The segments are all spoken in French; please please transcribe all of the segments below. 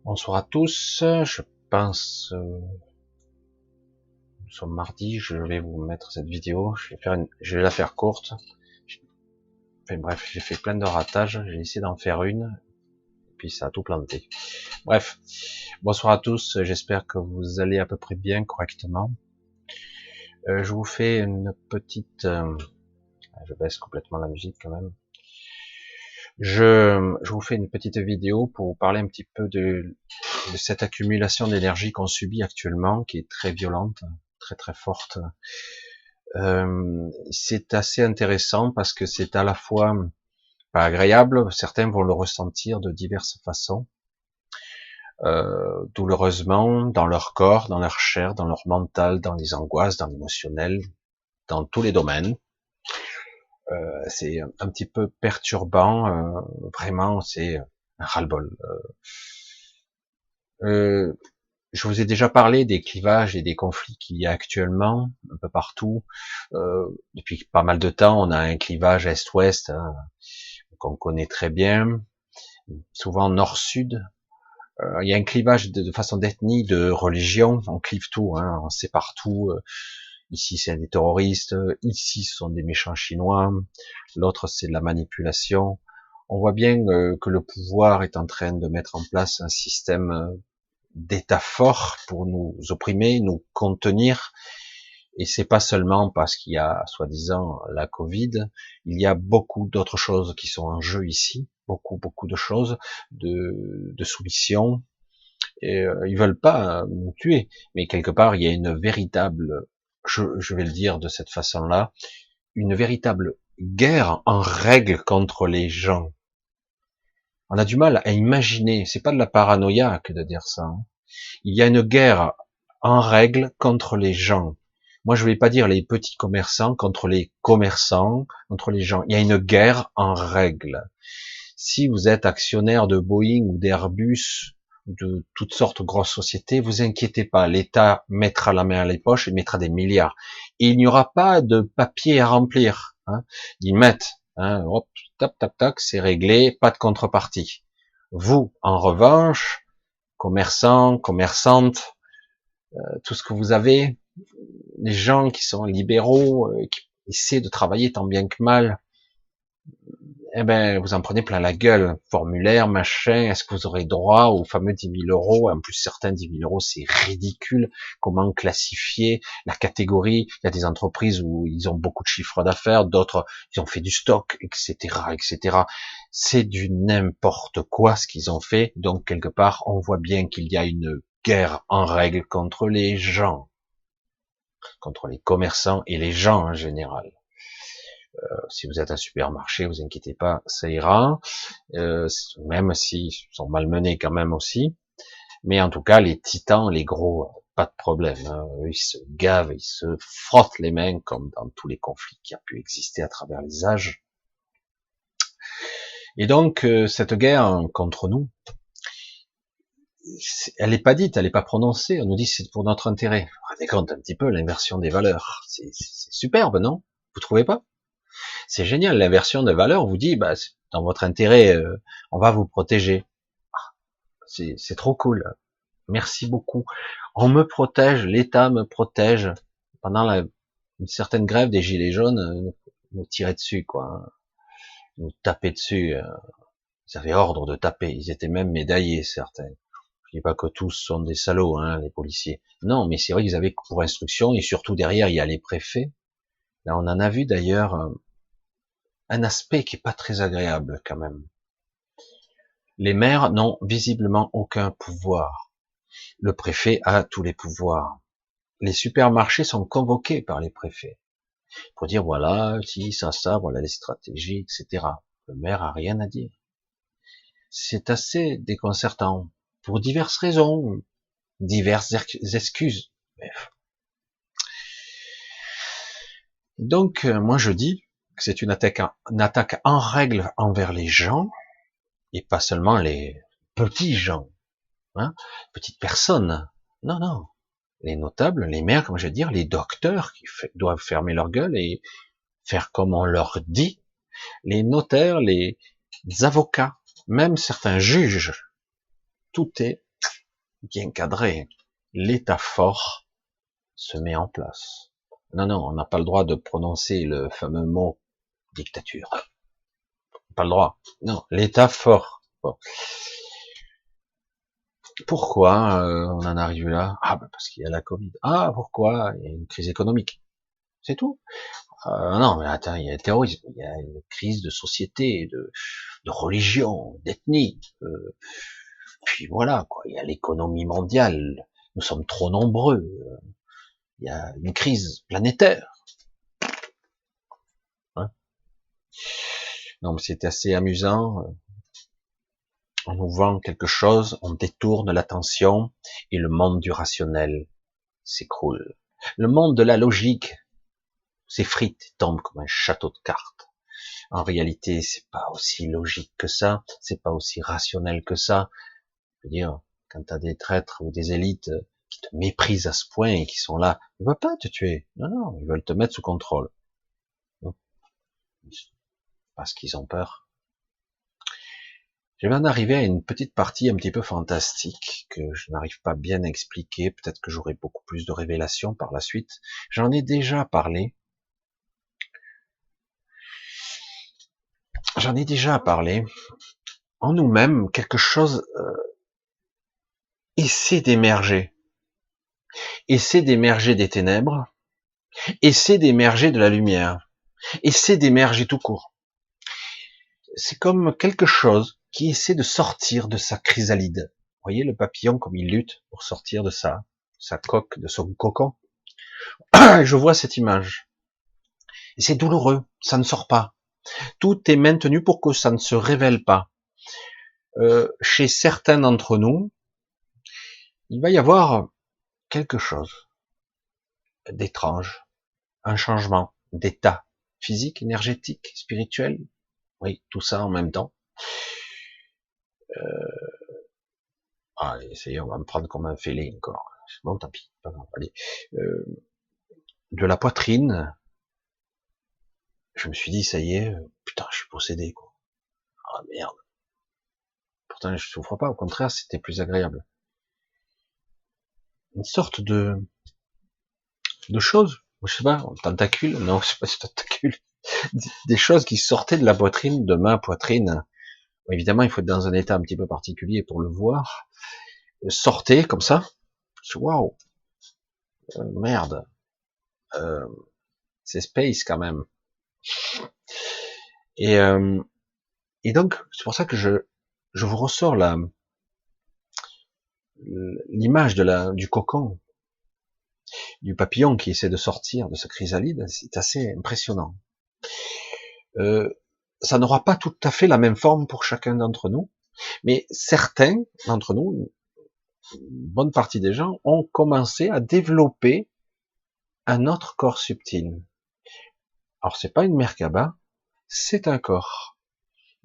Bonsoir à tous. Je pense, nous sommes mardi. Je vais vous mettre cette vidéo. Je vais la faire courte. Enfin, bref, j'ai fait plein de ratages. J'ai essayé d'en faire une, puis ça a tout planté. Bref, bonsoir à tous. J'espère que vous allez à peu près bien, correctement. Je vous fais une petite. Je baisse complètement la musique quand même. Je vous fais une petite vidéo pour vous parler un petit peu de cette accumulation d'énergie qu'on subit actuellement, qui est très violente, très très forte. C'est assez intéressant parce que c'est à la fois pas agréable, certains vont le ressentir de diverses façons, douloureusement, dans leur corps, dans leur chair, dans leur mental, dans les angoisses, dans l'émotionnel, dans tous les domaines. C'est un petit peu perturbant, vraiment, c'est un ras-le-bol. Euh, je vous ai déjà parlé des clivages et des conflits qu'il y a actuellement un peu partout. Depuis pas mal de temps, on a un clivage est-ouest, hein, qu'on connaît très bien, souvent nord-sud. Il y a un clivage de façon d'ethnie, de religion, on clive tout, hein, on sépare tout. Ici, c'est des terroristes, ici, ce sont des méchants chinois, l'autre, c'est de la manipulation. On voit bien que le pouvoir est en train de mettre en place un système d'État fort pour nous opprimer, nous contenir. Et c'est pas seulement parce qu'il y a, soi-disant, la Covid, il y a beaucoup d'autres choses qui sont en jeu ici, beaucoup de choses, de soumission. Et ils veulent pas nous tuer, mais quelque part, il y a une véritable, je vais le dire de cette façon-là, une véritable guerre en règle contre les gens. On a du mal à imaginer, c'est pas de la paranoïa que de dire ça, hein. Il y a une guerre en règle contre les gens. Moi, je vais pas dire les petits commerçants contre les commerçants, contre les gens. Il y a une guerre en règle. Si vous êtes actionnaire de Boeing ou d'Airbus, de toutes sortes de grosses sociétés, vous inquiétez pas. L'État mettra la main à la poche et mettra des milliards. Et il n'y aura pas de papier à remplir, hein. Ils mettent, hein, hop, tac, tac, tac, c'est réglé, pas de contrepartie. Vous, en revanche, commerçants, commerçantes, tout ce que vous avez, les gens qui sont libéraux, qui essaient de travailler tant bien que mal, eh ben, vous en prenez plein la gueule. Formulaire, machin, est-ce que vous aurez droit aux fameux 10 000 euros? En plus, certains 10 000 euros, c'est ridicule. Comment classifier la catégorie? Il y a des entreprises où ils ont beaucoup de chiffres d'affaires, d'autres, ils ont fait du stock, etc., etc. C'est du n'importe quoi ce qu'ils ont fait. Donc, quelque part, on voit bien qu'il y a une guerre en règle contre les gens, contre les commerçants et les gens en général. Si vous êtes un supermarché, vous inquiétez pas, ça ira. Même s'ils sont malmenés quand même aussi. Mais en tout cas, les titans, les gros, pas de problème, hein. Eux, ils se gavent, ils se frottent les mains comme dans tous les conflits qui a pu exister à travers les âges. Et donc, cette guerre contre nous, elle n'est pas dite, elle n'est pas prononcée. On nous dit c'est pour notre intérêt. Vous vous rendez compte un petit peu l'inversion des valeurs. C'est superbe, non? Vous trouvez pas? C'est génial, l'inversion des valeurs vous dit, bah, c'est dans votre intérêt, on va vous protéger. C'est trop cool. Merci beaucoup. On me protège, l'État me protège. Pendant une certaine grève des Gilets jaunes, nous tiraient dessus, quoi. Nous tapaient dessus. Ils avaient ordre de taper. Ils étaient même médaillés, certains. Je dis pas que tous sont des salauds, hein, les policiers. Non, mais c'est vrai qu'ils avaient pour instruction, et surtout derrière, il y a les préfets. Là, on en a vu d'ailleurs un aspect qui est pas très agréable, quand même. Les maires n'ont visiblement aucun pouvoir. Le préfet a tous les pouvoirs. Les supermarchés sont convoqués par les préfets pour dire voilà, si, ça, voilà les stratégies, etc. Le maire a rien à dire. C'est assez déconcertant pour diverses raisons, diverses excuses. Bref. Donc, moi je dis que c'est une attaque en règle envers les gens et pas seulement les petits gens, hein, petites personnes. Non, non. Les notables, les maires, comme je veux dire, les docteurs qui doivent fermer leur gueule et faire comme on leur dit, les notaires, les avocats, même certains juges, tout est bien cadré. L'État fort se met en place. Non, non, on n'a pas le droit de prononcer le fameux mot dictature. Pas le droit. Non, l'État fort. Bon. Pourquoi on en arrive là? Ah, ben parce qu'il y a la Covid. Ah, pourquoi? Il y a une crise économique. C'est tout. Non, mais attends, il y a le terrorisme, il y a une crise de société, de religion, d'ethnie. Puis voilà, quoi. Il y a l'économie mondiale. Nous sommes trop nombreux. Il y a une crise planétaire. Hein. Non, mais c'est assez amusant. On nous vend quelque chose, on détourne l'attention et le monde du rationnel s'écroule. Le monde de la logique s'effrite et tombe comme un château de cartes. En réalité, c'est pas aussi logique que ça, c'est pas aussi rationnel que ça. Je veux dire, quand t'as des traîtres ou des élites qui te méprisent à ce point et qui sont là, ils veulent pas te tuer. Non, non, ils veulent te mettre sous contrôle. Parce qu'ils ont peur. Je vais en arriver à une petite partie un petit peu fantastique que je n'arrive pas bien à expliquer. Peut-être que j'aurai beaucoup plus de révélations par la suite. J'en ai déjà parlé. J'en ai déjà parlé. En nous-mêmes, quelque chose essaie d'émerger. Essaie d'émerger des ténèbres. Essaie d'émerger de la lumière. Essaie d'émerger tout court. C'est comme quelque chose qui essaie de sortir de sa chrysalide. Vous voyez le papillon comme il lutte pour sortir de sa coque, de son cocon. Je vois cette image. Et c'est douloureux, ça ne sort pas. Tout est maintenu pour que ça ne se révèle pas. Chez certains d'entre nous, il va y avoir quelque chose d'étrange, un changement d'état physique, énergétique, spirituel. Oui, tout ça en même temps. Allez, ça y est, on va me prendre comme un fêlé encore. Bon, tant pis, pas grave. Allez. De la poitrine, je me suis dit, ça y est, putain, je suis possédé, quoi. Ah merde. Pourtant, je souffre pas, au contraire, c'était plus agréable. Une sorte de choses, je sais pas, tentacules, non, c'est pas des tentacules, des choses qui sortaient de la poitrine, de ma poitrine. Évidemment, il faut être dans un état un petit peu particulier pour le voir. Sortaient comme ça. Waouh, merde, euh, c'est space quand même. Et, euh, et donc, c'est pour ça que je vous ressors l'image du cocon, du papillon qui essaie de sortir de sa chrysalide. C'est assez impressionnant. Ça n'aura pas tout à fait la même forme pour chacun d'entre nous, mais certains d'entre nous, une bonne partie des gens, ont commencé à développer un autre corps subtil. Alors c'est pas une Merkaba, c'est un corps.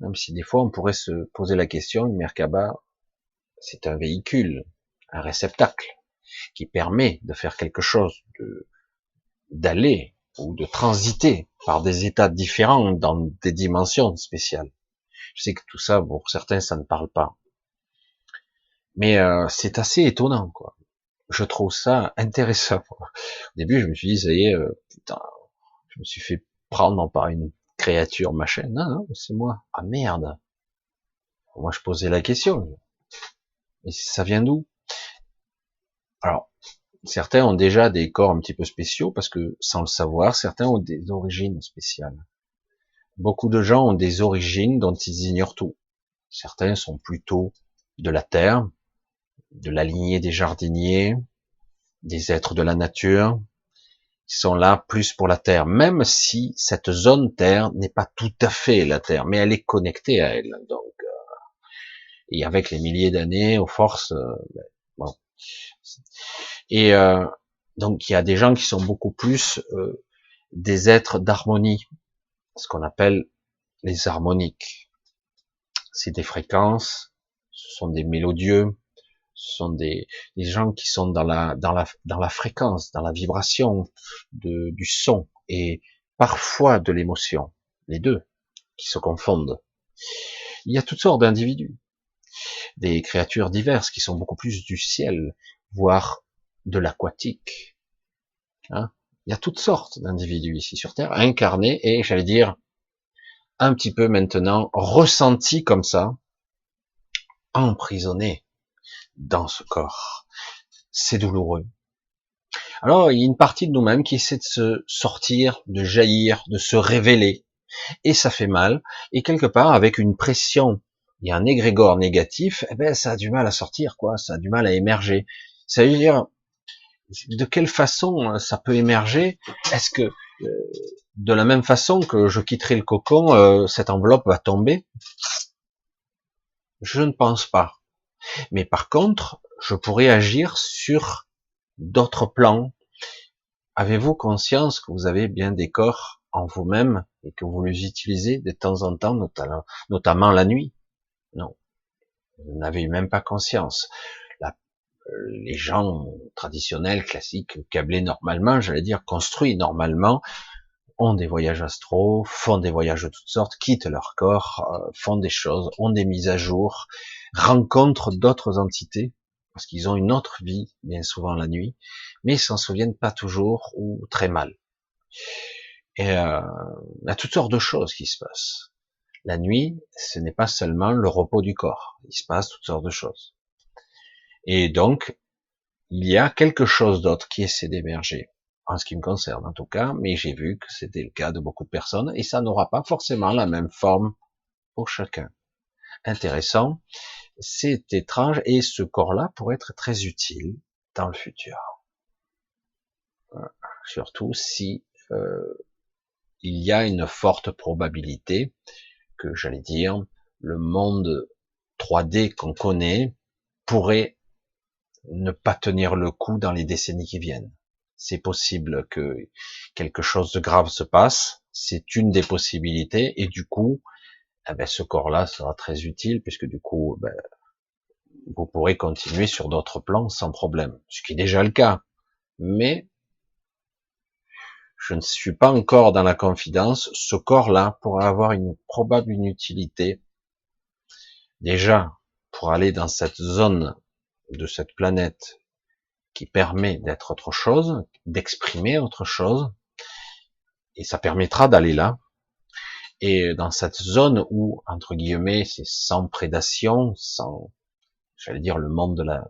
Même si des fois on pourrait se poser la question, une Merkaba, c'est un véhicule, un réceptacle, qui permet de faire quelque chose, d'aller ou de transiter par des états différents dans des dimensions spéciales. Je sais que tout ça, pour certains, ça ne parle pas. Mais c'est assez étonnant, quoi. Je trouve ça intéressant. Au début, je me suis dit, ça y est, putain, je me suis fait prendre par une créature machin. Non, non, c'est moi. Ah merde. Moi, je posais la question. Mais ça vient d'où? Alors, certains ont déjà des corps un petit peu spéciaux parce que, sans le savoir, certains ont des origines spéciales. Beaucoup de gens ont des origines dont ils ignorent tout. Certains sont plutôt de la terre, de la lignée des jardiniers, des êtres de la nature, qui sont là plus pour la terre, même si cette zone terre n'est pas tout à fait la terre, mais elle est connectée à elle. Donc, et avec les milliers d'années, aux forces, bon. Et donc il y a des gens qui sont beaucoup plus des êtres d'harmonie, ce qu'on appelle les harmoniques. C'est des fréquences, ce sont des mélodieux, ce sont des gens qui sont dans la fréquence, dans la vibration du son et parfois de l'émotion, les deux qui se confondent. Il y a toutes sortes d'individus. des créatures diverses qui sont beaucoup plus du ciel, voire de l'aquatique. Hein. Il y a toutes sortes d'individus ici sur Terre, incarnés et, j'allais dire, un petit peu maintenant ressentis comme ça, emprisonnés dans ce corps. C'est douloureux. Alors, il y a une partie de nous-mêmes qui essaie de se sortir, de jaillir, de se révéler, et ça fait mal, et quelque part, avec une pression, il y a un égrégore négatif, eh ben, ça a du mal à sortir, quoi, ça a du mal à émerger. Ça veut dire, de quelle façon ça peut émerger? Est-ce que, de la même façon que je quitterai le cocon, cette enveloppe va tomber? Je ne pense pas. Mais par contre, je pourrais agir sur d'autres plans. Avez-vous conscience que vous avez bien des corps en vous-même et que vous les utilisez de temps en temps, notamment la nuit? Non, vous n'avez même pas conscience. La- les gens traditionnels, classiques, câblés normalement, j'allais dire construits normalement, ont des voyages astraux, font des voyages de toutes sortes, quittent leur corps, font des choses, ont des mises à jour, rencontrent d'autres entités, parce qu'ils ont une autre vie, bien souvent la nuit, mais ils s'en souviennent pas toujours ou très mal. Et il y a toutes sortes de choses qui se passent. La nuit, ce n'est pas seulement le repos du corps, il se passe toutes sortes de choses. Et donc, il y a quelque chose d'autre qui essaie d'émerger, en ce qui me concerne en tout cas, mais j'ai vu que c'était le cas de beaucoup de personnes, et ça n'aura pas forcément la même forme pour chacun. Intéressant, c'est étrange, et ce corps-là pourrait être très utile dans le futur. Surtout si il y a une forte probabilité que, j'allais dire, le monde 3D qu'on connaît pourrait ne pas tenir le coup dans les décennies qui viennent. C'est possible que quelque chose de grave se passe, c'est une des possibilités, et du coup, eh ben, ce corps-là sera très utile, puisque du coup, ben, vous pourrez continuer sur d'autres plans sans problème, ce qui est déjà le cas. Mais je ne suis pas encore dans la confidence, ce corps-là pourra avoir une probable utilité, déjà, pour aller dans cette zone de cette planète qui permet d'être autre chose, d'exprimer autre chose, et ça permettra d'aller là. Et dans cette zone où, entre guillemets, c'est sans prédation, sans, j'allais dire, le monde de la,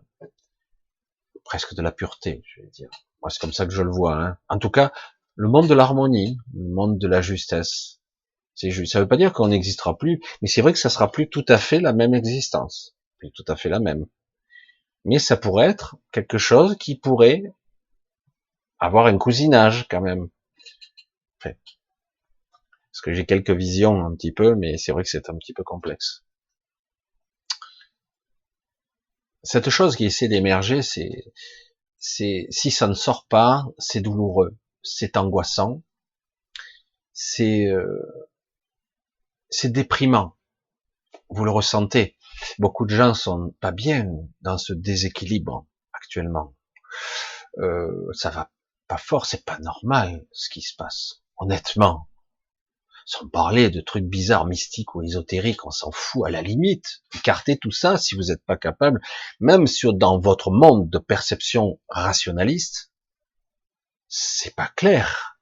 presque de la pureté, je vais dire. Moi, c'est comme ça que je le vois, hein. En tout cas, le monde de l'harmonie, le monde de la justesse. C'est juste. Ça veut pas dire qu'on n'existera plus, mais c'est vrai que ça sera plus tout à fait la même existence. Plus tout à fait la même. Mais ça pourrait être quelque chose qui pourrait avoir un cousinage, quand même. Enfin, parce que j'ai quelques visions un petit peu, mais c'est vrai que c'est un petit peu complexe. Cette chose qui essaie d'émerger, si ça ne sort pas, c'est douloureux, c'est angoissant, c'est c'est déprimant. Vous le ressentez. Beaucoup de gens sont pas bien dans ce déséquilibre actuellement. Ça va pas fort, c'est pas normal ce qui se passe. Honnêtement, sans parler de trucs bizarres, mystiques ou ésotériques, on s'en fout à la limite. Écartez tout ça si vous n'êtes pas capable, même dans votre monde de perception rationaliste, c'est pas clair.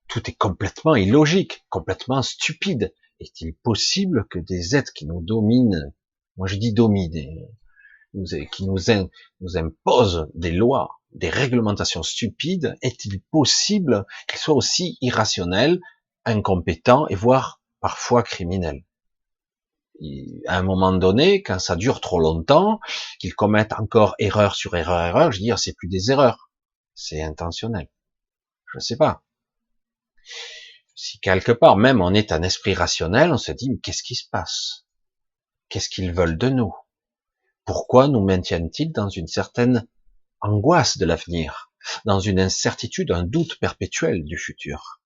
Tout est complètement illogique, complètement stupide. Est-il possible que des êtres qui nous dominent, moi je dis dominent, qui nous imposent des lois, des réglementations stupides, est-il possible qu'ils soient aussi irrationnels, incompétents et voire parfois criminels? À un moment donné, quand ça dure trop longtemps, qu'ils commettent encore erreur sur erreur, je veux dire, c'est plus des erreurs, c'est intentionnel. Je sais pas. Si quelque part, même on est un esprit rationnel, on se dit, mais qu'est-ce qui se passe? Qu'est-ce qu'ils veulent de nous? Pourquoi nous maintiennent-ils dans une certaine angoisse de l'avenir, dans une incertitude, un doute perpétuel du futur?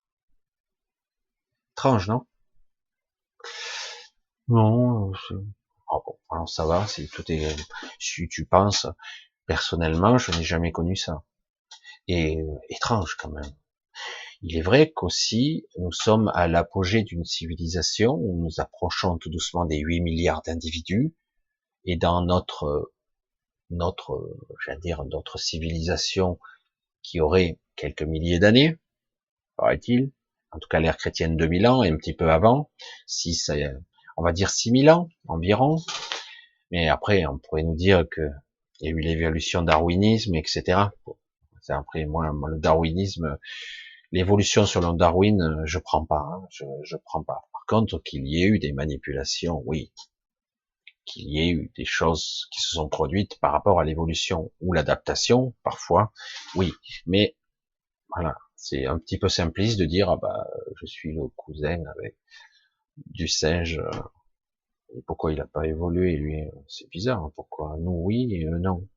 Étrange, non? Non, oh bon, alors ça va, si tu penses, personnellement, je n'ai jamais connu ça. Et étrange quand même. Il est vrai qu'aussi, nous sommes à l'apogée d'une civilisation où nous approchons tout doucement des 8 milliards d'individus, Et dans j'allais dire, notre civilisation qui aurait quelques milliers d'années, paraît-il, en tout cas l'ère chrétienne 2000 ans et un petit peu avant, on va dire 6000 ans environ. Mais après, on pourrait nous dire que il y a eu l'évolution darwinisme, etc. C'est après, moi, le darwinisme, l'évolution selon Darwin, je prends pas, hein, je prends pas. Par contre, qu'il y ait eu des manipulations, oui, qu'il y ait eu des choses qui se sont produites par rapport à l'évolution ou l'adaptation, parfois, oui. Mais voilà, c'est un petit peu simpliste de dire, ah bah, je suis le cousin avec du singe. Et pourquoi il n'a pas évolué, lui? C'est bizarre, hein, pourquoi nous oui et eux non?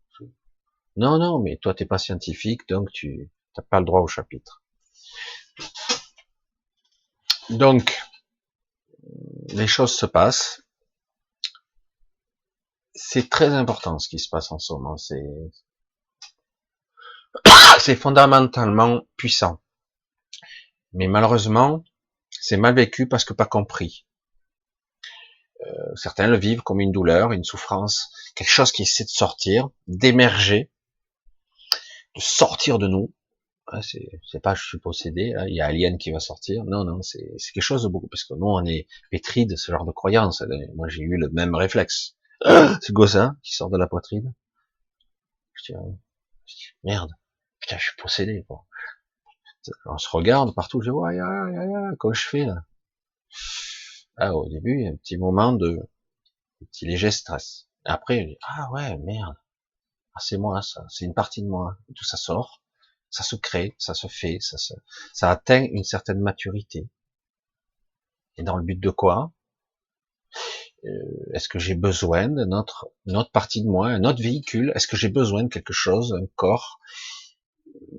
Non, non, mais toi t'es pas scientifique, donc tu n'as pas le droit au chapitre. Donc, les choses se passent. C'est très important ce qui se passe en ce moment. C'est fondamentalement puissant. Mais malheureusement, c'est mal vécu parce que pas compris. Certains le vivent comme une douleur, une souffrance, quelque chose qui essaie de sortir, d'émerger, de sortir de nous. C'est pas je suis possédé, hein, il y a Alien qui va sortir. Non, non, c'est quelque chose de beaucoup, parce que nous on est pétri de ce genre de croyances. Moi j'ai eu le même réflexe. Ce gosse-là qui sort de la poitrine. Je dis, merde, putain, je suis possédé. Quoi. On se regarde partout, je dis, ouais, comment je fais là? Ah, au début, il y a un petit moment un petit léger stress. Après, je dis, ah ouais, merde, ah, c'est moi ça, c'est une partie de moi. Et tout ça sort, ça se crée, ça se fait, ça atteint une certaine maturité. Et dans le but de quoi? Est-ce que j'ai besoin de notre partie de moi, un autre véhicule? Est-ce que j'ai besoin de quelque chose, un corps,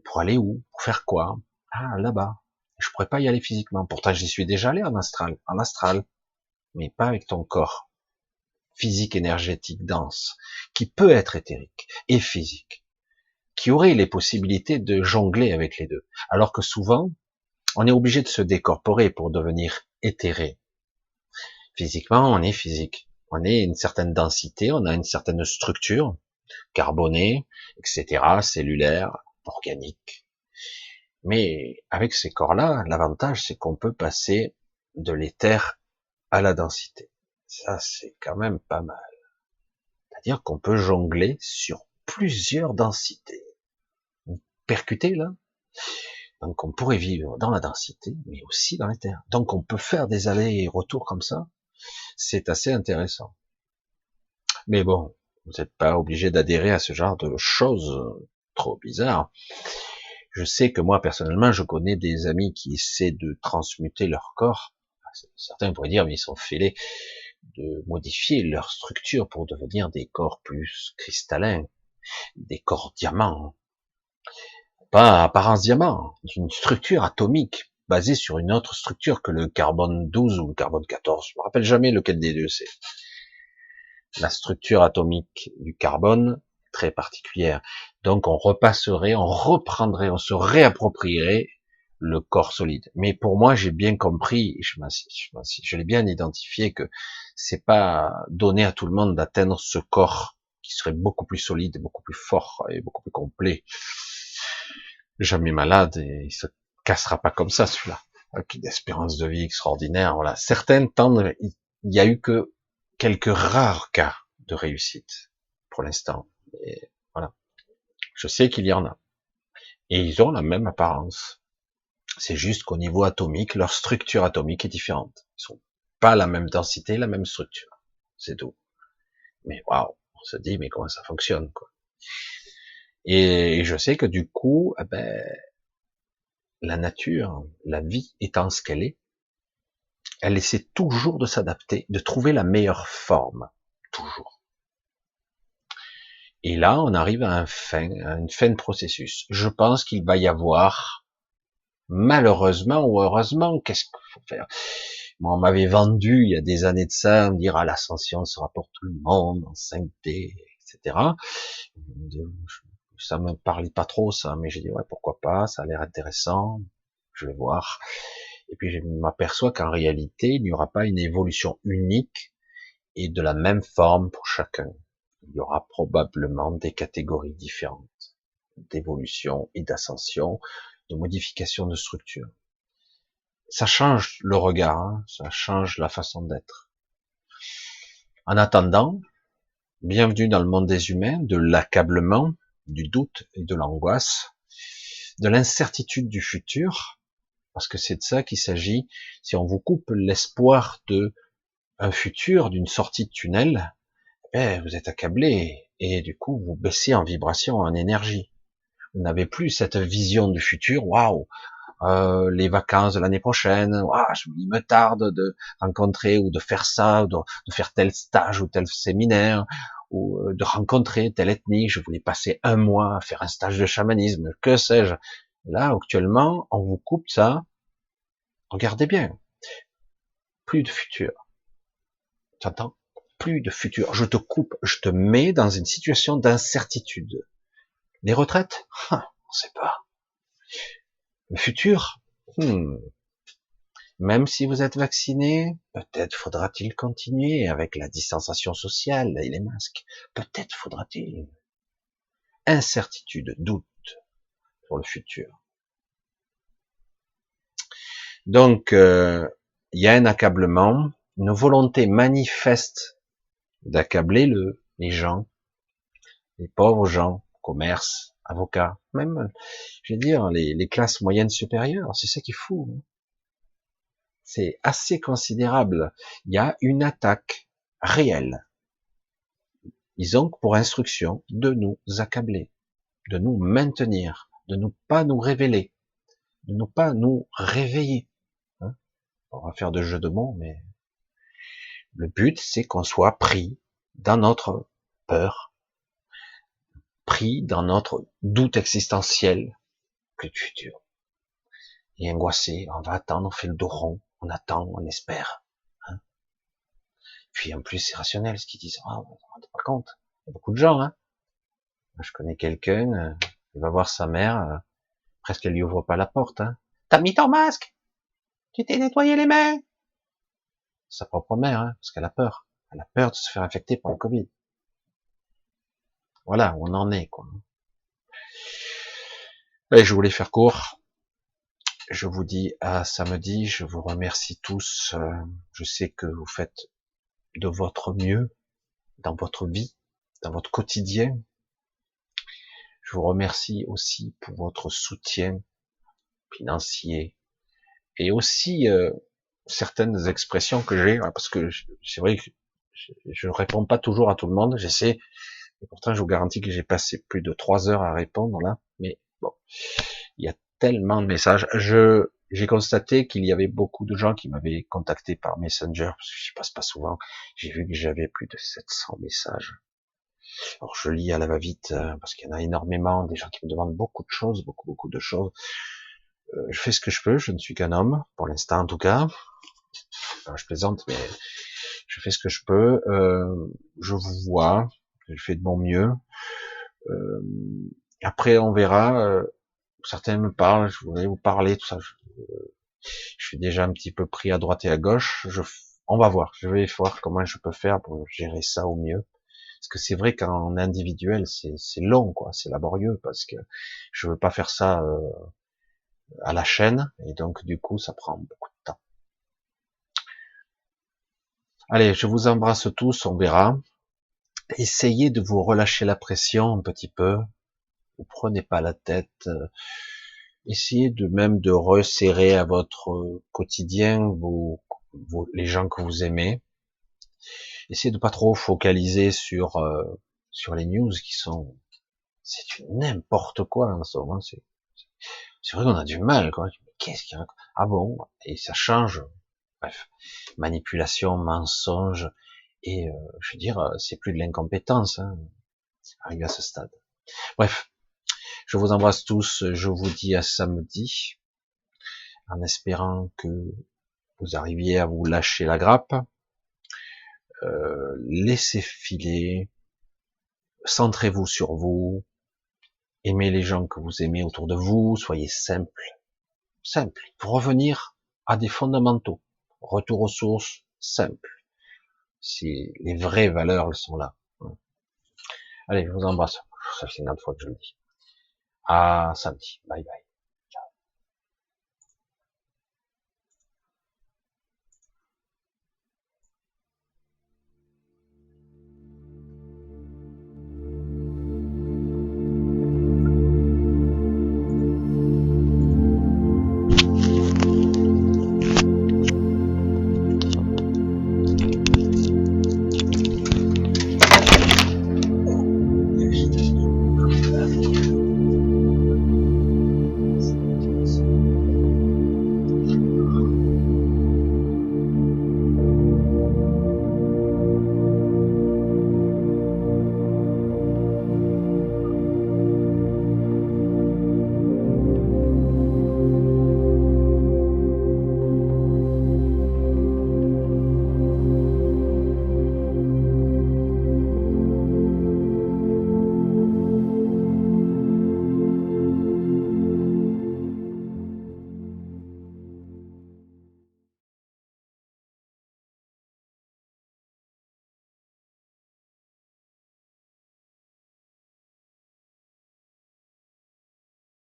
pour aller où? Pour faire quoi? Ah, là-bas. Je pourrais pas y aller physiquement. Pourtant, j'y suis déjà allé en astral, mais pas avec ton corps physique, énergétique, dense, qui peut être éthérique et physique, qui aurait les possibilités de jongler avec les deux. Alors que souvent, on est obligé de se décorporer pour devenir éthéré. Physiquement, on est physique. On est une certaine densité, on a une certaine structure, carbonée, etc., cellulaire, organique. Mais avec ces corps-là, l'avantage, c'est qu'on peut passer de l'éther à la densité. Ça, c'est quand même pas mal. C'est-à-dire qu'on peut jongler sur plusieurs densités. Percuter, là. Donc, on pourrait vivre dans la densité, mais aussi dans l'éther. Donc, on peut faire des allers et retours comme ça. C'est assez intéressant. Mais bon, vous n'êtes pas obligé d'adhérer à ce genre de choses trop bizarres. Je sais que moi, personnellement, je connais des amis qui essaient de transmuter leur corps. Certains pourraient dire, mais ils sont fêlés de modifier leur structure pour devenir des corps plus cristallins, des corps diamants. Pas apparence diamant, une structure atomique basée sur une autre structure que le carbone 12 ou le carbone 14. Je me rappelle jamais lequel des deux c'est. La structure atomique du carbone, très particulière. Donc on repasserait, on reprendrait, on se réapproprierait le corps solide. Mais pour moi, j'ai bien compris, je l'ai bien identifié que c'est pas donné à tout le monde d'atteindre ce corps qui serait beaucoup plus solide, beaucoup plus fort et beaucoup plus complet. Jamais malade et il se cassera pas comme ça celui-là. Avec une espérance de vie extraordinaire. Voilà. Certaines tendent, il y a eu que quelques rares cas de réussite pour l'instant. Et voilà. Je sais qu'il y en a. Et ils ont la même apparence. C'est juste qu'au niveau atomique, leur structure atomique est différente. Ils sont pas la même densité, la même structure. C'est tout. Mais waouh, on se dit mais comment ça fonctionne quoi. Et je sais que du coup, eh ben, la nature, la vie étant ce qu'elle est, elle essaie toujours de s'adapter, de trouver la meilleure forme. Toujours. Et là, on arrive à une fin de processus. Je pense qu'il va y avoir, malheureusement ou heureusement, qu'est-ce qu'il faut faire? Moi, on m'avait vendu, il y a des années de ça, me dire, ah, l'ascension sera pour tout le monde, en 5D, etc. Ça me parlait pas trop, ça, mais j'ai dit, ouais, pourquoi pas, ça a l'air intéressant, je vais voir. Et puis, je m'aperçois qu'en réalité, il n'y aura pas une évolution unique et de la même forme pour chacun. il y aura probablement des catégories différentes d'évolution et d'ascension, de modification de structure. Ça change le regard, hein, ça change la façon d'être. En attendant, bienvenue dans le monde des humains, de l'accablement, du doute et de l'angoisse, de l'incertitude du futur, parce que c'est de ça qu'il s'agit. Si on vous coupe l'espoir de un futur, d'une sortie de tunnel, vous êtes accablé et du coup vous baissez en vibration, en énergie. Vous n'avez plus cette vision du futur. Waouh, les vacances de l'année prochaine. Waouh, il me tarde de rencontrer ou de faire ça, ou de faire tel stage ou tel séminaire, ou de rencontrer telle ethnie. Je voulais passer un mois à faire un stage de chamanisme, que sais-je. Là, actuellement, on vous coupe ça. Regardez bien, plus de futur. Tu entends? Plus de futur. Je te coupe, je te mets dans une situation d'incertitude. Les retraites? On ne sait pas. Le futur? Même si vous êtes vacciné, peut-être faudra-t-il continuer avec la distanciation sociale et les masques. Peut-être faudra-t-il. Incertitude, doute sur le futur. Donc, il y a un accablement, une volonté manifeste d'accabler les gens, les pauvres gens, commerce, avocats, même, je veux dire, les classes moyennes supérieures. C'est ça qui est fou. C'est assez considérable. Il y a une attaque réelle. Ils ont pour instruction de nous accabler, de nous maintenir, de ne pas nous révéler, de ne pas nous réveiller. Hein, on va faire de jeux de mots, mais le but, c'est qu'on soit pris dans notre peur, pris dans notre doute existentiel que du futur. Et angoissé, on va attendre, on fait le dos rond, on attend, on espère. Hein. Puis en plus, c'est rationnel ce qu'ils disent. Ah, on ne se rend pas compte. Il y a beaucoup de gens. Hein. Moi, je connais quelqu'un, il va voir sa mère, presque elle lui ouvre pas la porte. Hein. T'as mis ton masque? Tu t'es nettoyé les mains? Sa propre mère, hein, parce qu'elle a peur. Elle a peur de se faire infecter par le Covid. Voilà, où on en est, quoi. Et je voulais faire court. Je vous dis à samedi. Je vous remercie tous. Je sais que vous faites de votre mieux dans votre vie, dans votre quotidien. Je vous remercie aussi pour votre soutien financier et aussi certaines expressions que j'ai, parce que c'est vrai que je ne réponds pas toujours à tout le monde. J'essaie, et pourtant je vous garantis que j'ai passé plus de 3 heures à répondre là. Mais bon, il y a tellement de messages. J'ai constaté qu'il y avait beaucoup de gens qui m'avaient contacté par Messenger, parce que j'y passe pas souvent. J'ai vu que j'avais plus de 700 messages. Alors je lis à la va-vite, parce qu'il y en a énormément, des gens qui me demandent beaucoup de choses, beaucoup de choses. Je fais ce que je peux, je ne suis qu'un homme, pour l'instant en tout cas. Alors, je plaisante, mais je fais ce que je peux. Je vous vois, je fais de mon mieux. Euh, Après, on verra. Certains me parlent, je voudrais vous parler, tout ça. Je suis déjà un petit peu pris à droite et à gauche. On va voir. Je vais voir comment je peux faire pour gérer ça au mieux. Parce que c'est vrai qu'en individuel, c'est long, quoi. C'est laborieux parce que je veux pas faire ça à la chaîne et donc du coup, ça prend beaucoup de temps. Allez, je vous embrasse tous. On verra. Essayez de vous relâcher la pression un petit peu. Vous prenez pas la tête. Essayez de même de resserrer à votre quotidien les gens que vous aimez. Essayez de pas trop focaliser sur les news qui sont, c'est du n'importe quoi en ce moment. C'est vrai qu'on a du mal, quoi. Qu'est-ce qu'il y a? Ah bon? Et ça change. Bref, manipulation, mensonge, et je veux dire, c'est plus de l'incompétence, hein, arrivé à ce stade. Bref, je vous embrasse tous. Je vous dis à samedi, en espérant que vous arriviez à vous lâcher la grappe, laissez filer, centrez-vous sur vous, aimez les gens que vous aimez autour de vous, soyez simple, pour revenir à des fondamentaux, retour aux sources, simple. Si les vraies valeurs, elles sont là. Allez, je vous embrasse. Ça fait 50 fois que je le dis. À samedi. Bye bye.